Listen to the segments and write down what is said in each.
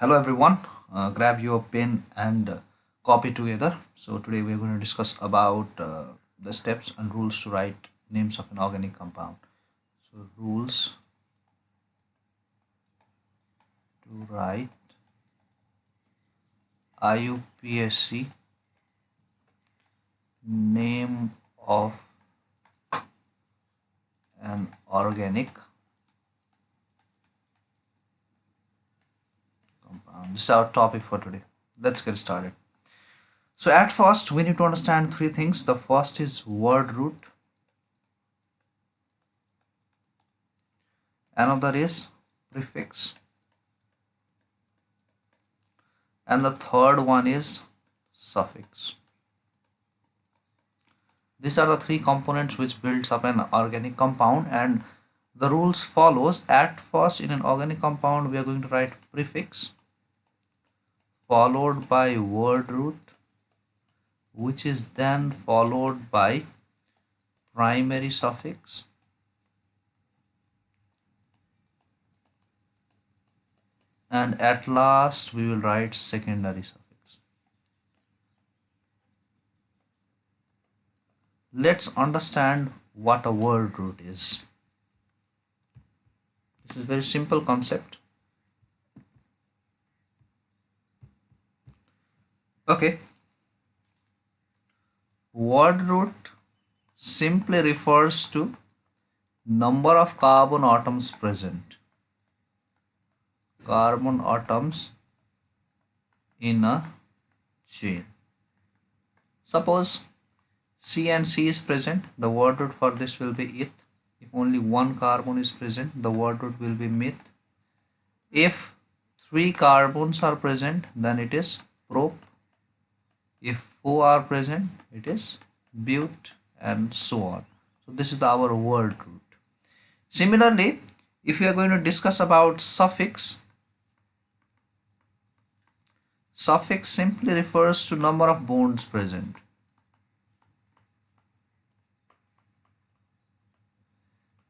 Hello everyone, grab your pen and copy together. So today we are going to discuss about the steps and rules to write names of an organic compound. So rules to write IUPAC name of an organic compound. This is our topic for today. Let's get started. So at first we need to understand three things. The first is word root, another is prefix, and the third one is suffix. These are the three components which builds up an organic compound, and the rules follows. At first in an organic compound we are going to write prefix followed by word root, which is then followed by primary suffix, and at last we will write secondary suffix. Let's understand what a word root is. This is a very simple concept. Okay, word root simply refers to number of carbon atoms present. Carbon atoms in a chain. Suppose C and C is present, the word root for this will be eth. If only one carbon is present, the word root will be meth. If three carbons are present, then it is prop. If four are present, it is but, and so on. So this is our word root. Similarly, if we are going to discuss about suffix, suffix simply refers to number of bonds present.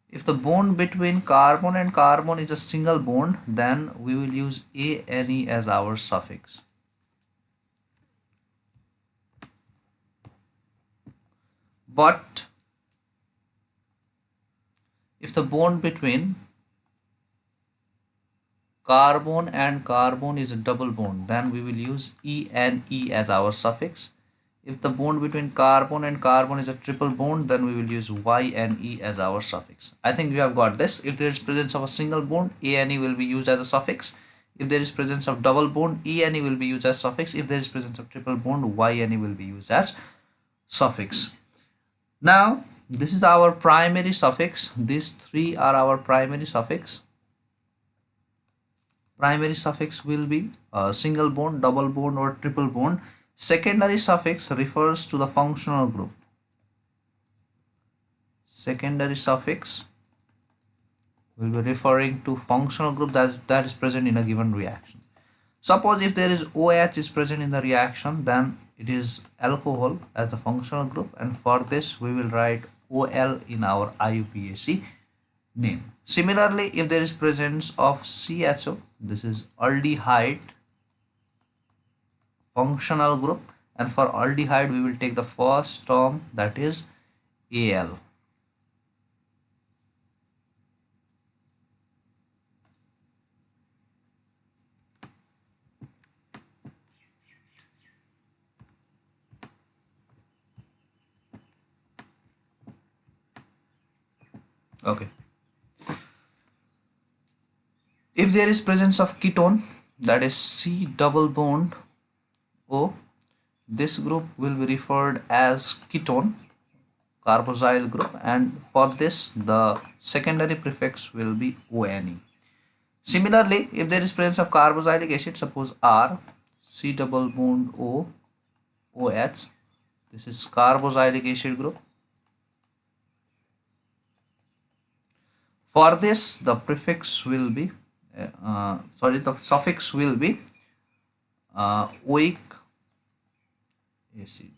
If the bond between carbon and carbon is a single bond, then we will use ane as our suffix. But if the bond between carbon and carbon is a double bond, then we will use ene as our suffix. If the bond between carbon and carbon is a triple bond, then we will use yne as our suffix. I think you have got this. If there is presence of a single bond, ane will be used as a suffix. If there is presence of double bond, ene will be used as suffix. If there is presence of triple bond, yne will be used as suffix. Now this is our primary suffix. These three are our primary suffix. Primary suffix will be a single bond, double bond, or triple bond. Secondary suffix refers to the functional group. Secondary suffix will be referring to functional group that is present in a given reaction. Suppose if there is OH is present in the reaction, then it is alcohol as the functional group, and for this we will write OL in our IUPAC name. Similarly, if there is presence of CHO, this is aldehyde functional group, and for aldehyde we will take the first term, that is Al. Okay, if there is presence of ketone, that is C double bond O, this group will be referred as ketone carboxyl group, and for this the secondary prefix will be ONE. Similarly, if there is presence of carboxylic acid, suppose R C double bond O OH, this is carboxylic acid group. For this the prefix will be the suffix will be oic acid.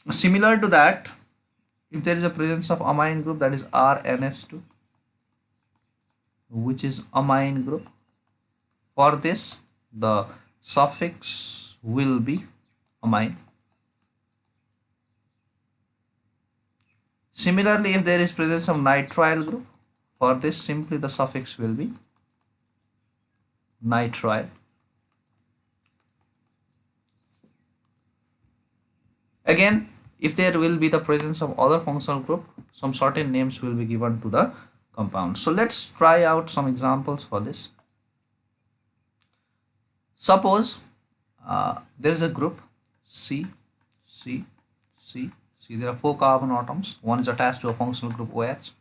Similar to that, if there is a presence of amine group, that is RNH2, which is amine group. For this, the suffix will be amine. Similarly, if there is presence of nitrile group, for this simply the suffix will be nitrile. Again, if there will be the presence of other functional group, some certain names will be given to the compound. So let's try out some examples for this. Suppose there is a group C, C, C, C. There are 4 carbon atoms. One is attached to a functional group OH,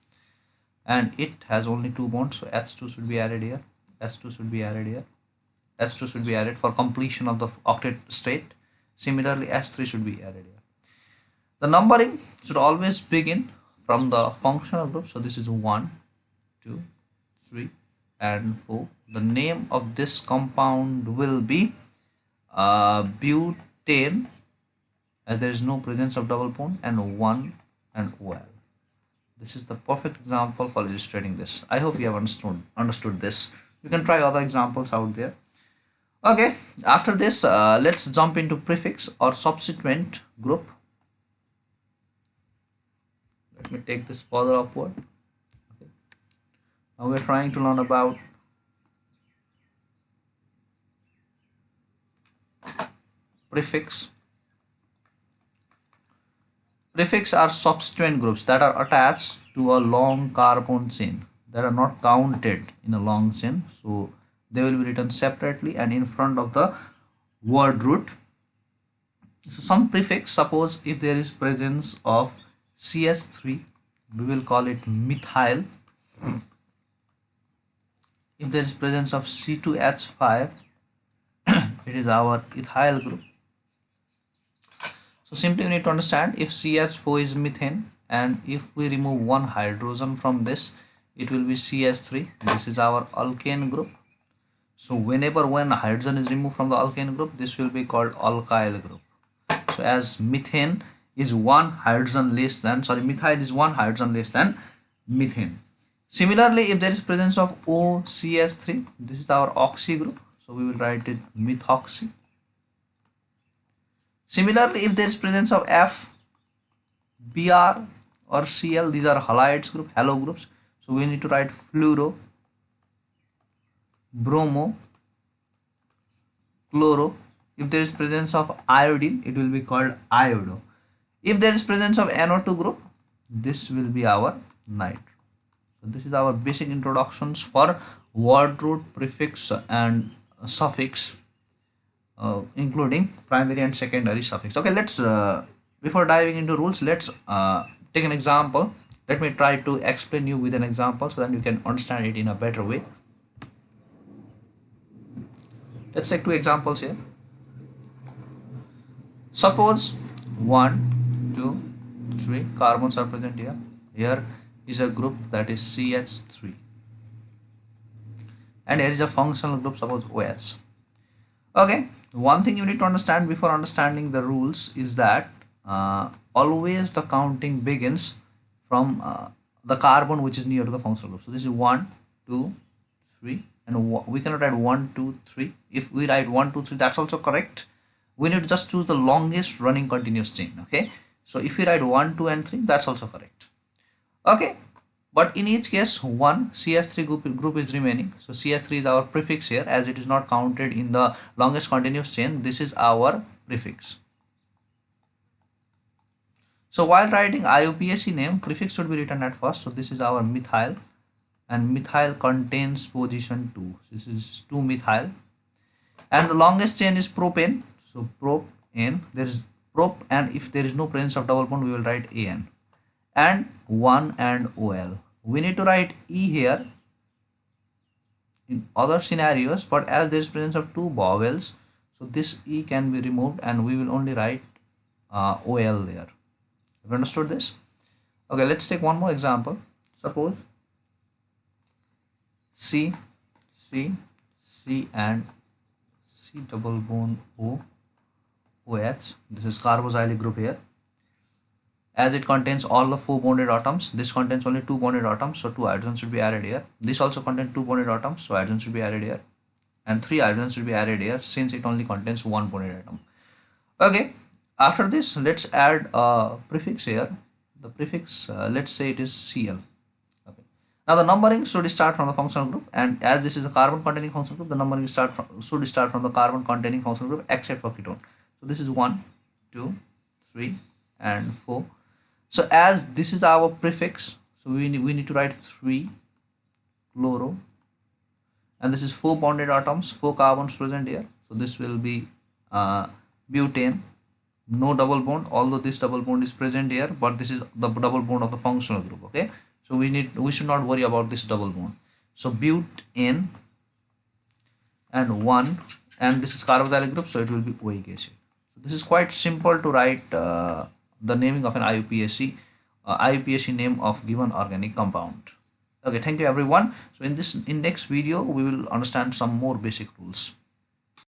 and it has only 2 bonds. So H2 should be added here. H2 should be added here. H2 should be added for completion of the octet state. Similarly, H3 should be added here. The numbering should always begin from the functional group. So this is 1, 2, 3, and 4. The name of this compound will be butane, as there is no presence of double bond, and 1 and OL. This is the perfect example for illustrating this. I hope you have understood this. You can try other examples out there. Okay, after this, let's jump into prefix or substituent group. Let me take this further upward. Okay. Now we're trying to learn about prefix. Prefix are substituent groups that are attached to a long carbon chain that are not counted in a long chain. So they will be written separately and in front of the word root. So some prefix, suppose if there is presence of CH3, we will call it methyl. If there is presence of C2H5, it is our ethyl group. So simply we need to understand, if CH4 is methane, and if we remove one hydrogen from this, it will be CH3. This is our alkane group. So whenever one hydrogen is removed from the alkane group, this will be called alkyl group. So as methane is one hydrogen less than, methyl is one hydrogen less than methane. Similarly, if there is presence of OCH3, this is our oxy group. So we will write it methoxy. Similarly, if there is presence of F, Br or Cl, these are halides group, halo groups. So we need to write fluoro, bromo, chloro. If there is presence of iodine, it will be called iodo. If there is presence of NO2 group, this will be our nitro. So this is our basic introductions for word root, prefix and suffix, including primary and secondary suffix. Okay, let's before diving into rules, let's take an example. Let me try to explain you with an example so that you can understand it in a better way. Let's take 2 examples here. Suppose 1, 2, 3 carbons are present here. Here is a group that is CH3, and here is a functional group, suppose OH. Okay, one thing you need to understand before understanding the rules is that always the counting begins from the carbon which is near to the functional group. So this is 1, 2, 3, and we cannot write 1, 2, 3. If we write 1, 2, 3, that's also correct. We need to just choose the longest running continuous chain. Okay, so if we write 1, 2, and 3, that's also correct. Okay, but in each case, one CH3 group is remaining. So CH3 is our prefix here, as it is not counted in the longest continuous chain. This is our prefix. So while writing IUPAC name, prefix should be written at first. So this is our methyl, and methyl contains position 2. This is 2-methyl, and the longest chain is propane. So propane, there is prop, and if there is no presence of double bond, we will write AN, and 1 and OL. We need to write E here in other scenarios, but as there is presence of 2 vowels, so this E can be removed and we will only write OL there. Have you understood this? Okay, let's take one more example. Suppose C, C, C and C double bond O, OH. This is carboxylic group here. as it contains all the 4 bonded atoms. This contains only 2 bonded atoms, so 2 hydrogens should be added here. This also contains 2 bonded atoms, so hydrogens should be added here, and 3 hydrogens should be added here since it only contains 1 bonded atom. Okay, after this let's add a prefix here. The prefix, let's say it is Cl. Okay. Now the numbering should start from the functional group, and as this is a carbon containing functional group, the numbering should start from the carbon containing functional group except for ketone. So this is 1, 2, 3 and 4. So as this is our prefix, so we need to write 3 chloro, and this is 4 bonded atoms, 4 carbons present here, so this will be butane, no double bond, although this double bond is present here, but this is the double bond of the functional group. Okay, so we should not worry about this double bond. So butane and 1, and this is carboxylic group, so it will be oic acid. So this is quite simple to write the naming of an IUPAC name of given organic compound. Okay, thank you everyone. So in next video we will understand some more basic rules.